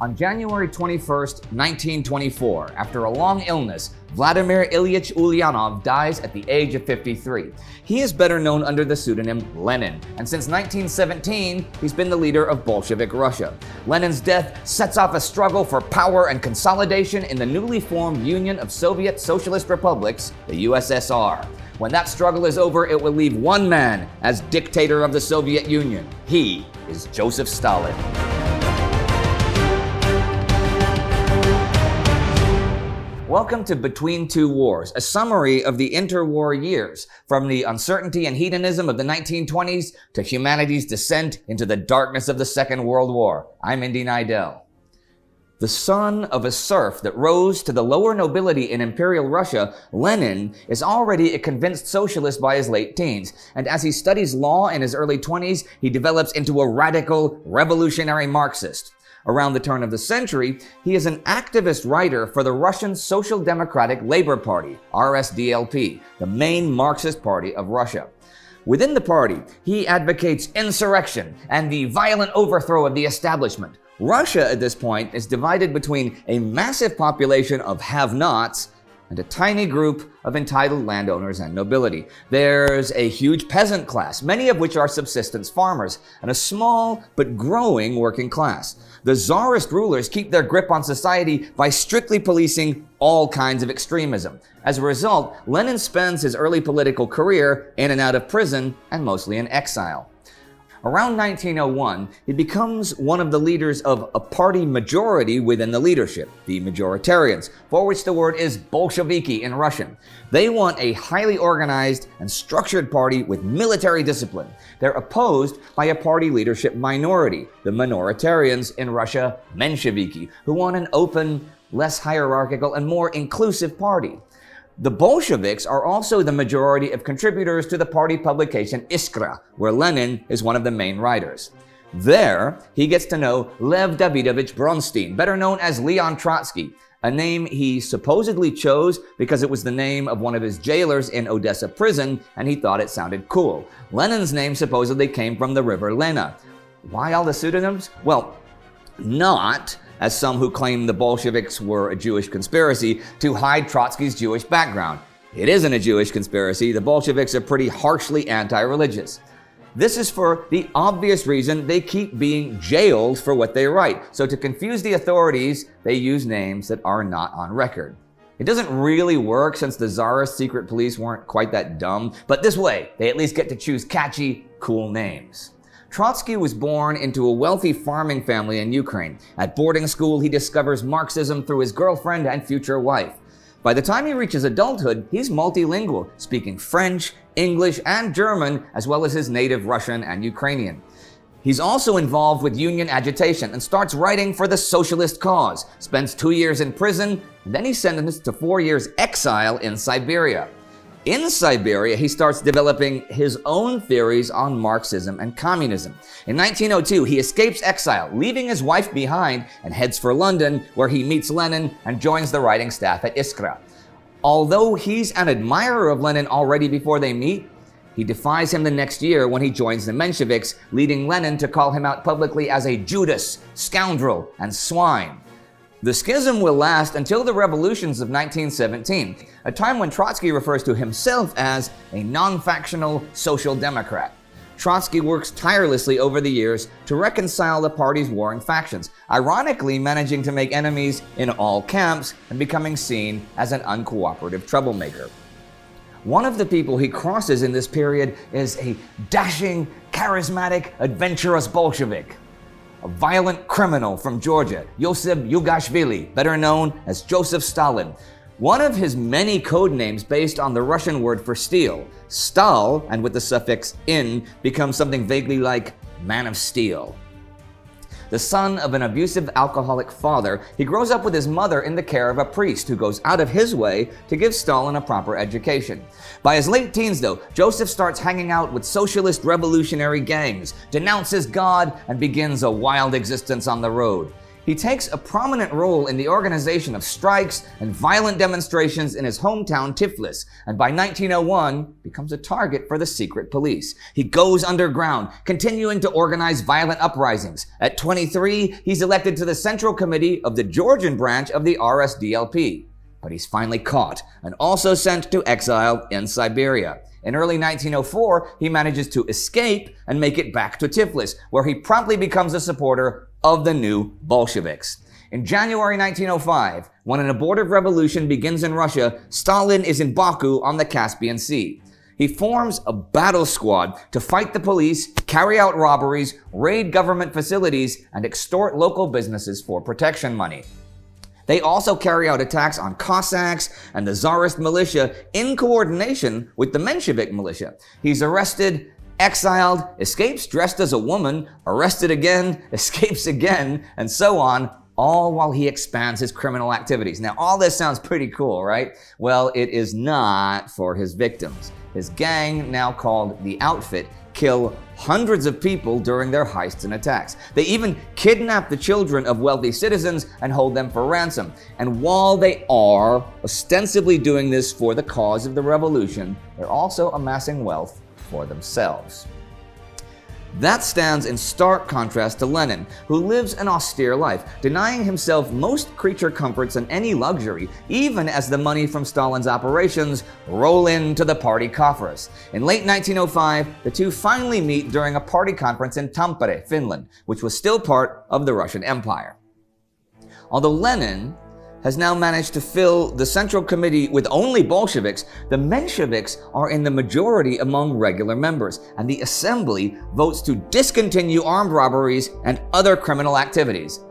On January 21st, 1924, after a long illness, Vladimir Ilyich Ulyanov dies at the age of 53. He is better known under the pseudonym Lenin, and since 1917, he's been the leader of Bolshevik Russia. Lenin's death sets off a struggle for power and consolidation in the newly formed Union of Soviet Socialist Republics, the USSR. When that struggle is over, it will leave one man as dictator of the Soviet Union. He is Joseph Stalin. Welcome to Between Two Wars, a summary of the interwar years, from the uncertainty and hedonism of the 1920s to humanity's descent into the darkness of the Second World War. I'm Indy Neidell. The son of a serf that rose to the lower nobility in Imperial Russia, Lenin is already a convinced socialist by his late teens, and as he studies law in his early 20s, he develops into a radical, revolutionary Marxist. Around the turn of the century, he is an activist writer for the Russian Social Democratic Labor Party, RSDLP, the main Marxist party of Russia. Within the party, he advocates insurrection and the violent overthrow of the establishment. Russia at this point is divided between a massive population of have-nots and a tiny group of entitled landowners and nobility. There's a huge peasant class, many of which are subsistence farmers, and a small but growing working class. The Tsarist rulers keep their grip on society by strictly policing all kinds of extremism. As a result, Lenin spends his early political career in and out of prison and mostly in exile. Around 1901, he becomes one of the leaders of a party majority within the leadership, the majoritarians, for which the word is Bolsheviki in Russian. They want a highly organized and structured party with military discipline. They're opposed by a party leadership minority, the minoritarians in Russia, Mensheviki, who want an open, less hierarchical, and more inclusive party. The Bolsheviks are also the majority of contributors to the party publication Iskra, where Lenin is one of the main writers. There, he gets to know Lev Davidovich Bronstein, better known as Leon Trotsky, a name he supposedly chose because it was the name of one of his jailers in Odessa prison, and he thought it sounded cool. Lenin's name supposedly came from the river Lena. Why all the pseudonyms? Well, not as some who claim the Bolsheviks were a Jewish conspiracy to hide Trotsky's Jewish background. It isn't a Jewish conspiracy. The Bolsheviks are pretty harshly anti-religious. This is for the obvious reason they keep being jailed for what they write. So to confuse the authorities, they use names that are not on record. It doesn't really work since the Tsarist secret police weren't quite that dumb, but this way, they at least get to choose catchy, cool names. Trotsky was born into a wealthy farming family in Ukraine. At boarding school, he discovers Marxism through his girlfriend and future wife. By the time he reaches adulthood, he's multilingual, speaking French, English, and German, as well as his native Russian and Ukrainian. He's also involved with union agitation and starts writing for the socialist cause, spends 2 years in prison, and then he's sentenced to 4 years exile in Siberia. In Siberia, he starts developing his own theories on Marxism and communism. In 1902, he escapes exile, leaving his wife behind, and heads for London, where he meets Lenin and joins the writing staff at Iskra. Although he's an admirer of Lenin already before they meet, he defies him the next year when he joins the Mensheviks, leading Lenin to call him out publicly as a Judas, scoundrel, and swine. The schism will last until the revolutions of 1917, a time when Trotsky refers to himself as a non-factional social democrat. Trotsky works tirelessly over the years to reconcile the party's warring factions, ironically managing to make enemies in all camps and becoming seen as an uncooperative troublemaker. One of the people he crosses in this period is a dashing, charismatic, adventurous Bolshevik. A violent criminal from Georgia, Yosef Yugashvili, better known as Joseph Stalin. One of his many code names based on the Russian word for steel. Stal, and with the suffix in, becomes something vaguely like man of steel. The son of an abusive alcoholic father, he grows up with his mother in the care of a priest who goes out of his way to give Stalin a proper education. By his late teens, though, Joseph starts hanging out with socialist revolutionary gangs, denounces God, and begins a wild existence on the road. He takes a prominent role in the organization of strikes and violent demonstrations in his hometown Tiflis, and by 1901 becomes a target for the secret police. He goes underground, continuing to organize violent uprisings. At 23, he's elected to the Central Committee of the Georgian branch of the RSDLP. But he's finally caught and also sent to exile in Siberia. In early 1904, he manages to escape and make it back to Tiflis, where he promptly becomes a supporter of the new Bolsheviks. In January 1905, when an abortive revolution begins in Russia, Stalin is in Baku on the Caspian Sea. He forms a battle squad to fight the police, carry out robberies, raid government facilities, and extort local businesses for protection money. They also carry out attacks on Cossacks and the Tsarist militia in coordination with the Menshevik militia. He's arrested, exiled, escapes dressed as a woman, arrested again, escapes again, and so on, all while he expands his criminal activities. Now, all this sounds pretty cool, right? Well, it is not for his victims. His gang, now called the Outfit, kill hundreds of people during their heists and attacks. They even kidnap the children of wealthy citizens and hold them for ransom. And while they are ostensibly doing this for the cause of the revolution, they're also amassing wealth for themselves. That stands in stark contrast to Lenin, who lives an austere life, denying himself most creature comforts and any luxury, even as the money from Stalin's operations roll into the party coffers. In late 1905, the two finally meet during a party conference in Tampere, Finland, which was still part of the Russian Empire. Although Lenin has now managed to fill the Central Committee with only Bolsheviks, the Mensheviks are in the majority among regular members, and the Assembly votes to discontinue armed robberies and other criminal activities.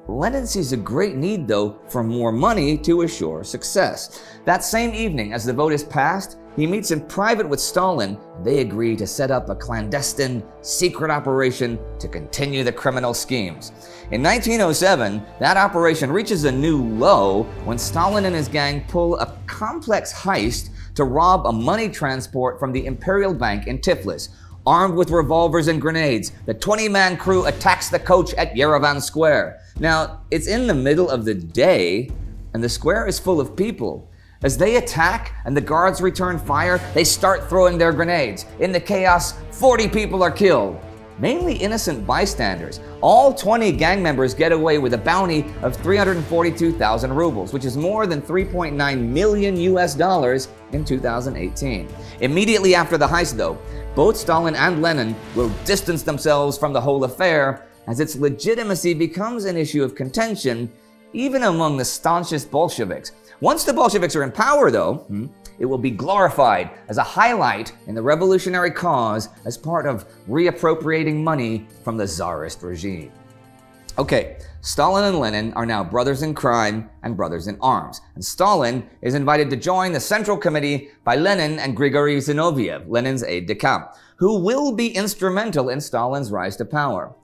Lenin sees a great need, though, for more money to assure success. That same evening, as the vote is passed, he meets in private with Stalin. They agree to set up a clandestine, secret operation to continue the criminal schemes. In 1907, that operation reaches a new low when Stalin and his gang pull a complex heist to rob a money transport from the Imperial Bank in Tiflis. Armed with revolvers and grenades, the 20-man crew attacks the coach at Yerevan Square. Now, it's in the middle of the day, and the square is full of people. As they attack and the guards return fire, they start throwing their grenades. In the chaos, 40 people are killed, mainly innocent bystanders. All 20 gang members get away with a bounty of 342,000 rubles, which is more than 3.9 million US dollars in 2018. Immediately after the heist, though, both Stalin and Lenin will distance themselves from the whole affair, as its legitimacy becomes an issue of contention, even among the staunchest Bolsheviks. Once the Bolsheviks are in power, though, it will be glorified as a highlight in the revolutionary cause as part of reappropriating money from the Tsarist regime. Okay, Stalin and Lenin are now brothers in crime and brothers in arms, and Stalin is invited to join the Central Committee by Lenin and Grigory Zinoviev, Lenin's aide-de-camp, who will be instrumental in Stalin's rise to power.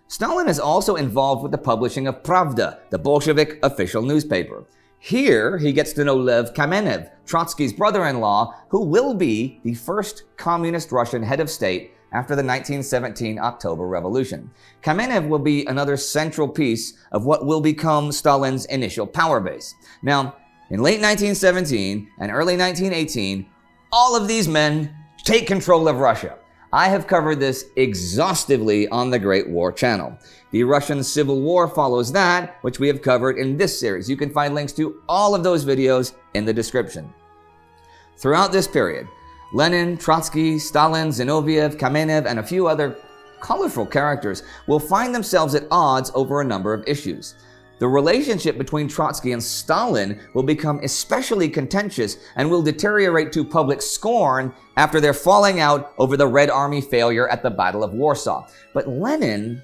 Stalin is also involved with the publishing of Pravda, the Bolshevik official newspaper. Here, he gets to know Lev Kamenev, Trotsky's brother-in-law, who will be the first communist Russian head of state after the 1917 October Revolution. Kamenev will be another central piece of what will become Stalin's initial power base. Now, in late 1917 and early 1918, all of these men take control of Russia. I have covered this exhaustively on the Great War channel. The Russian Civil War follows that, which we have covered in this series. You can find links to all of those videos in the description. Throughout this period, Lenin, Trotsky, Stalin, Zinoviev, Kamenev, and a few other colorful characters will find themselves at odds over a number of issues. The relationship between Trotsky and Stalin will become especially contentious and will deteriorate to public scorn after their falling out over the Red Army failure at the Battle of Warsaw. But Lenin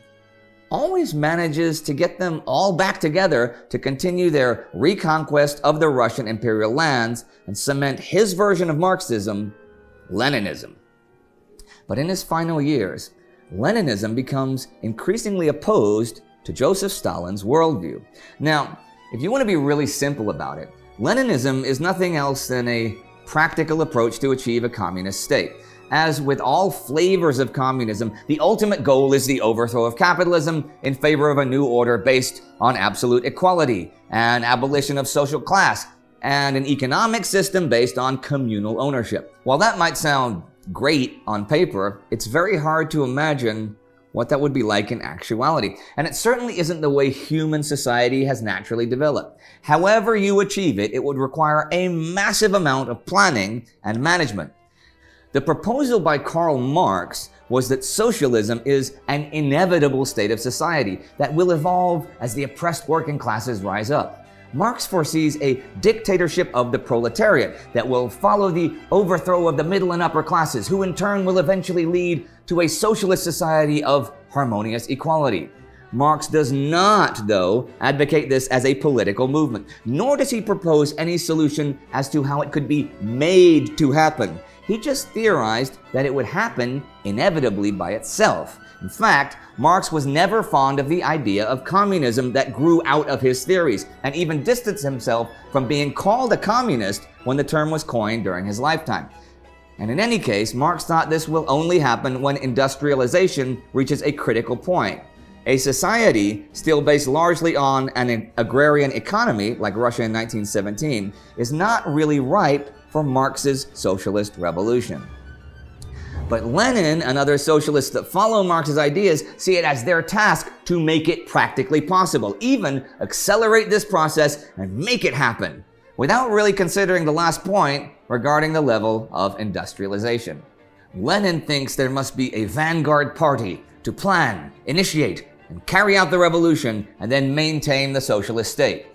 always manages to get them all back together to continue their reconquest of the Russian imperial lands and cement his version of Marxism, Leninism. But in his final years, Leninism becomes increasingly opposed to Joseph Stalin's worldview. Now, if you want to be really simple about it, Leninism is nothing else than a practical approach to achieve a communist state. As with all flavors of communism, the ultimate goal is the overthrow of capitalism in favor of a new order based on absolute equality, an abolition of social class, and an economic system based on communal ownership. While that might sound great on paper, it's very hard to imagine what that would be like in actuality. And it certainly isn't the way human society has naturally developed. However you achieve it, it would require a massive amount of planning and management. The proposal by Karl Marx was that socialism is an inevitable state of society that will evolve as the oppressed working classes rise up. Marx foresees a dictatorship of the proletariat that will follow the overthrow of the middle and upper classes, who in turn will eventually lead to a socialist society of harmonious equality. Marx does not, though, advocate this as a political movement, nor does he propose any solution as to how it could be made to happen. He just theorized that it would happen inevitably by itself. In fact, Marx was never fond of the idea of communism that grew out of his theories, and even distanced himself from being called a communist when the term was coined during his lifetime. And in any case, Marx thought this will only happen when industrialization reaches a critical point. A society still based largely on an agrarian economy, like Russia in 1917, is not really ripe for Marx's socialist revolution. But Lenin and other socialists that follow Marx's ideas see it as their task to make it practically possible, even accelerate this process and make it happen, without really considering the last point regarding the level of industrialization. Lenin thinks there must be a vanguard party to plan, initiate, and carry out the revolution, and then maintain the socialist state.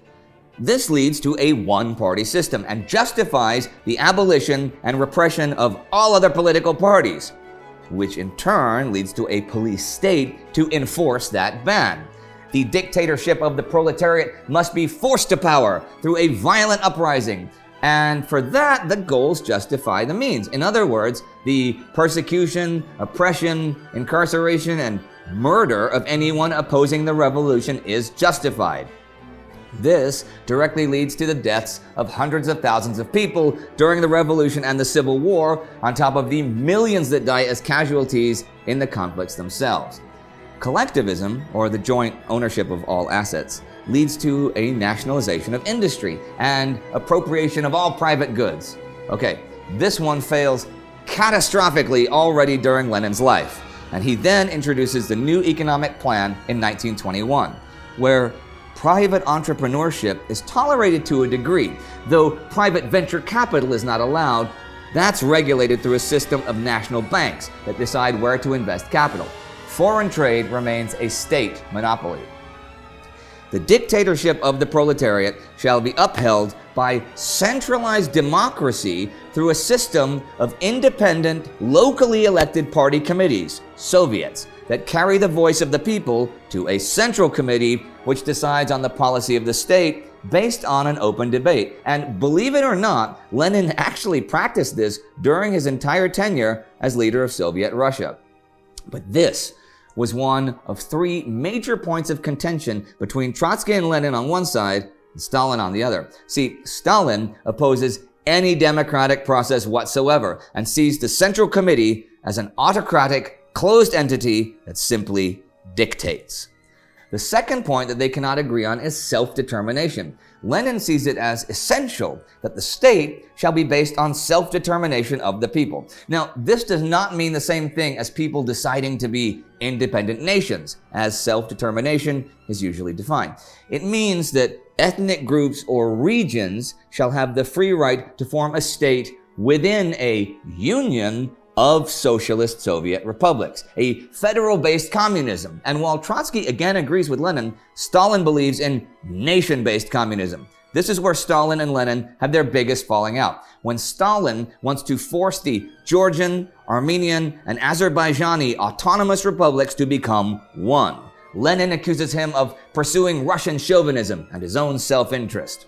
This leads to a one-party system and justifies the abolition and repression of all other political parties, which in turn leads to a police state to enforce that ban. The dictatorship of the proletariat must be forced to power through a violent uprising, and for that, the goals justify the means. In other words, the persecution, oppression, incarceration, and murder of anyone opposing the revolution is justified. This directly leads to the deaths of hundreds of thousands of people during the Revolution and the Civil War, on top of the millions that die as casualties in the conflicts themselves. Collectivism, or the joint ownership of all assets, leads to a nationalization of industry and appropriation of all private goods. Okay, this one fails catastrophically already during Lenin's life, and he then introduces the new economic plan in 1921, where private entrepreneurship is tolerated to a degree, though private venture capital is not allowed. That's regulated through a system of national banks that decide where to invest capital. Foreign trade remains a state monopoly. The dictatorship of the proletariat shall be upheld by centralized democracy through a system of independent, locally elected party committees, Soviets, that carry the voice of the people to a central committee which decides on the policy of the state based on an open debate. And believe it or not, Lenin actually practiced this during his entire tenure as leader of Soviet Russia. But this was one of three major points of contention between Trotsky and Lenin on one side and Stalin on the other. See, Stalin opposes any democratic process whatsoever and sees the Central Committee as an autocratic, closed entity that simply dictates. The second point that they cannot agree on is self-determination. Lenin sees it as essential that the state shall be based on self-determination of the people. Now, this does not mean the same thing as people deciding to be independent nations, as self-determination is usually defined. It means that ethnic groups or regions shall have the free right to form a state within a union of socialist Soviet republics, a federal-based communism. And while Trotsky again agrees with Lenin, Stalin believes in nation-based communism. This is where Stalin and Lenin have their biggest falling out, when Stalin wants to force the Georgian, Armenian, and Azerbaijani autonomous republics to become one. Lenin accuses him of pursuing Russian chauvinism and his own self-interest.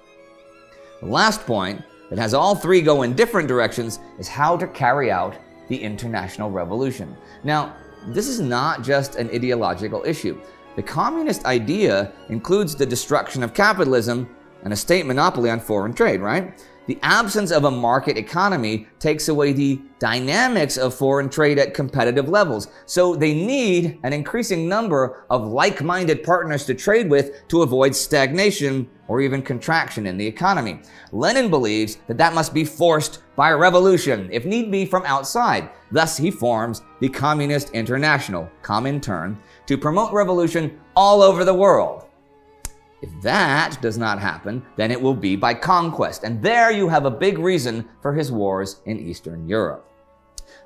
The last point, that has all three go in different directions, is how to carry out the international revolution. Now, this is not just an ideological issue. The communist idea includes the destruction of capitalism and a state monopoly on foreign trade, right? The absence of a market economy takes away the dynamics of foreign trade at competitive levels, so they need an increasing number of like-minded partners to trade with to avoid stagnation or even contraction in the economy. Lenin believes that that must be forced by revolution, if need be from outside. Thus, he forms the Communist International, Comintern, to promote revolution all over the world. If that does not happen, then it will be by conquest, and there you have a big reason for his wars in Eastern Europe.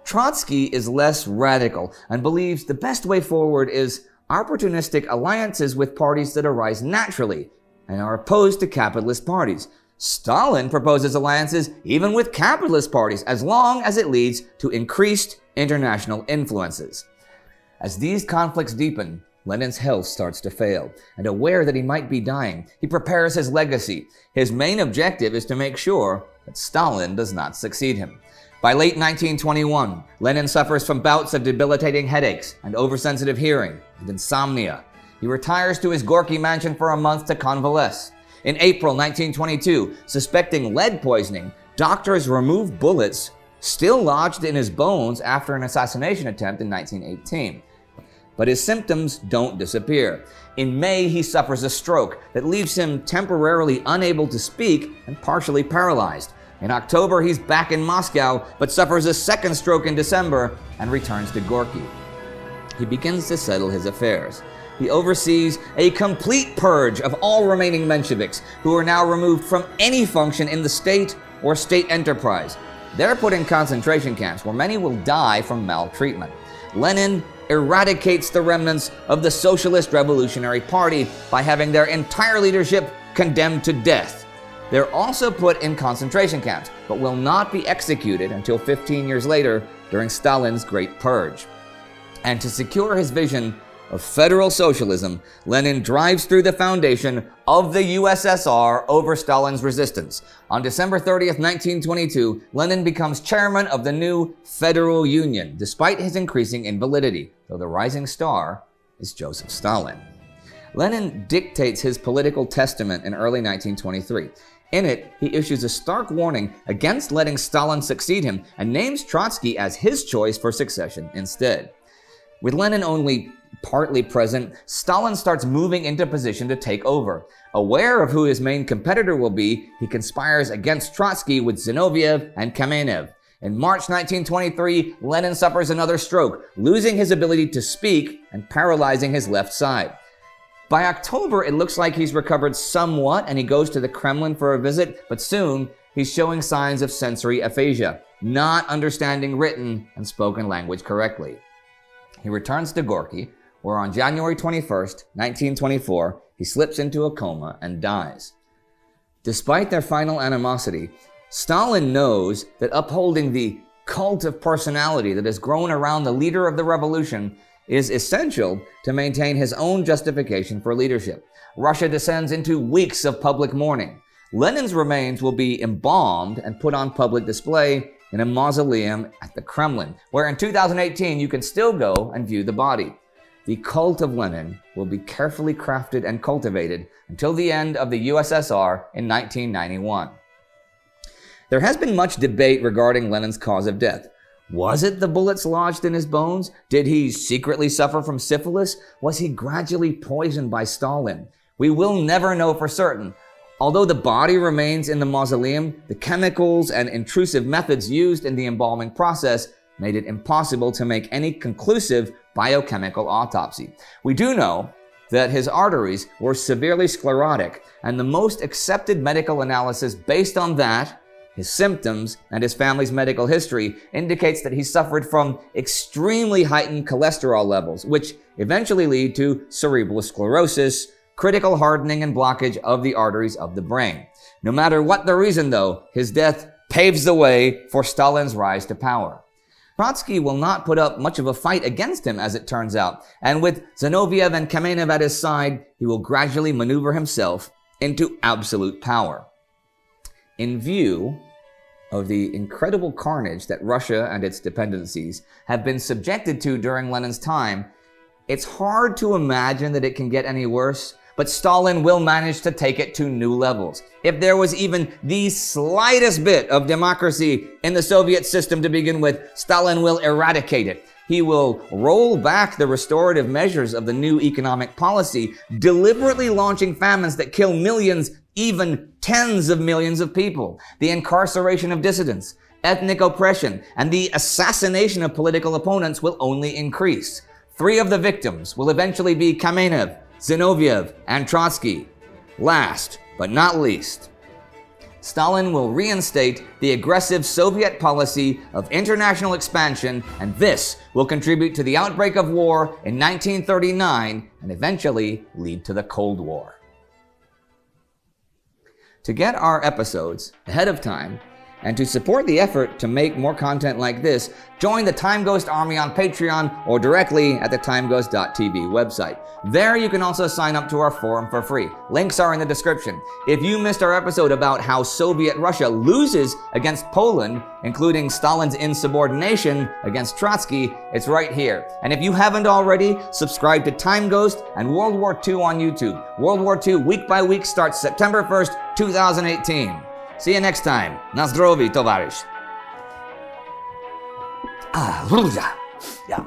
Trotsky is less radical and believes the best way forward is opportunistic alliances with parties that arise naturally and are opposed to capitalist parties. Stalin proposes alliances even with capitalist parties as long as it leads to increased international influences. As these conflicts deepen, Lenin's health starts to fail, and aware that he might be dying, he prepares his legacy. His main objective is to make sure that Stalin does not succeed him. By late 1921, Lenin suffers from bouts of debilitating headaches and oversensitive hearing and insomnia. He retires to his Gorky mansion for a month to convalesce. In April 1922, suspecting lead poisoning, doctors remove bullets still lodged in his bones after an assassination attempt in 1918. But his symptoms don't disappear. In May, he suffers a stroke that leaves him temporarily unable to speak and partially paralyzed. In October, he's back in Moscow, but suffers a second stroke in December and returns to Gorky. He begins to settle his affairs. He oversees a complete purge of all remaining Mensheviks, who are now removed from any function in the state or state enterprise. They're put in concentration camps where many will die from maltreatment. Lenin eradicates the remnants of the Socialist Revolutionary Party by having their entire leadership condemned to death. They're also put in concentration camps, but will not be executed until 15 years later during Stalin's Great Purge. And to secure his vision of federal socialism, Lenin drives through the foundation of the USSR over Stalin's resistance. On December 30th, 1922, Lenin becomes chairman of the new Federal Union, despite his increasing invalidity, though the rising star is Joseph Stalin. Lenin dictates his political testament in early 1923. In it, he issues a stark warning against letting Stalin succeed him and names Trotsky as his choice for succession instead. With Lenin only partly present, Stalin starts moving into position to take over. Aware of who his main competitor will be, he conspires against Trotsky with Zinoviev and Kamenev. In March 1923, Lenin suffers another stroke, losing his ability to speak and paralyzing his left side. By October, it looks like he's recovered somewhat and he goes to the Kremlin for a visit, but soon he's showing signs of sensory aphasia, not understanding written and spoken language correctly. He returns to Gorky, where on January 21st, 1924, he slips into a coma and dies. Despite their final animosity, Stalin knows that upholding the cult of personality that has grown around the leader of the revolution is essential to maintain his own justification for leadership. Russia descends into weeks of public mourning. Lenin's remains will be embalmed and put on public display in a mausoleum at the Kremlin, where in 2018 you can still go and view the body. The cult of Lenin will be carefully crafted and cultivated until the end of the USSR in 1991. There has been much debate regarding Lenin's cause of death. Was it the bullets lodged in his bones? Did he secretly suffer from syphilis? Was he gradually poisoned by Stalin? We will never know for certain. Although the body remains in the mausoleum, the chemicals and intrusive methods used in the embalming process made it impossible to make any conclusive biochemical autopsy. We do know that his arteries were severely sclerotic, and the most accepted medical analysis based on that, his symptoms, and his family's medical history indicates that he suffered from extremely heightened cholesterol levels, which eventually lead to cerebral sclerosis, critical hardening and blockage of the arteries of the brain. No matter what the reason, though, his death paves the way for Stalin's rise to power. Trotsky will not put up much of a fight against him, as it turns out, and with Zinoviev and Kamenev at his side, he will gradually maneuver himself into absolute power. In view of the incredible carnage that Russia and its dependencies have been subjected to during Lenin's time, it's hard to imagine that it can get any worse, but Stalin will manage to take it to new levels. If there was even the slightest bit of democracy in the Soviet system to begin with, Stalin will eradicate it. He will roll back the restorative measures of the new economic policy, deliberately launching famines that kill millions, even tens of millions of people, the incarceration of dissidents, ethnic oppression, and the assassination of political opponents will only increase. 3 of the victims will eventually be Kamenev, Zinoviev, and Trotsky. Last but not least, Stalin will reinstate the aggressive Soviet policy of international expansion, and this will contribute to the outbreak of war in 1939 and eventually lead to the Cold War. To get our episodes ahead of time, and to support the effort to make more content like this, join the Time Ghost Army on Patreon or directly at the timeghost.tv website. There you can also sign up to our forum for free. Links are in the description. If you missed our episode about how Soviet Russia loses against Poland, including Stalin's insubordination against Trotsky, it's right here. And if you haven't already, subscribe to Time Ghost and World War II on YouTube. World War II week by week starts September 1st, 2018. See you next time. Na zdrowie, towarzysz. Yeah.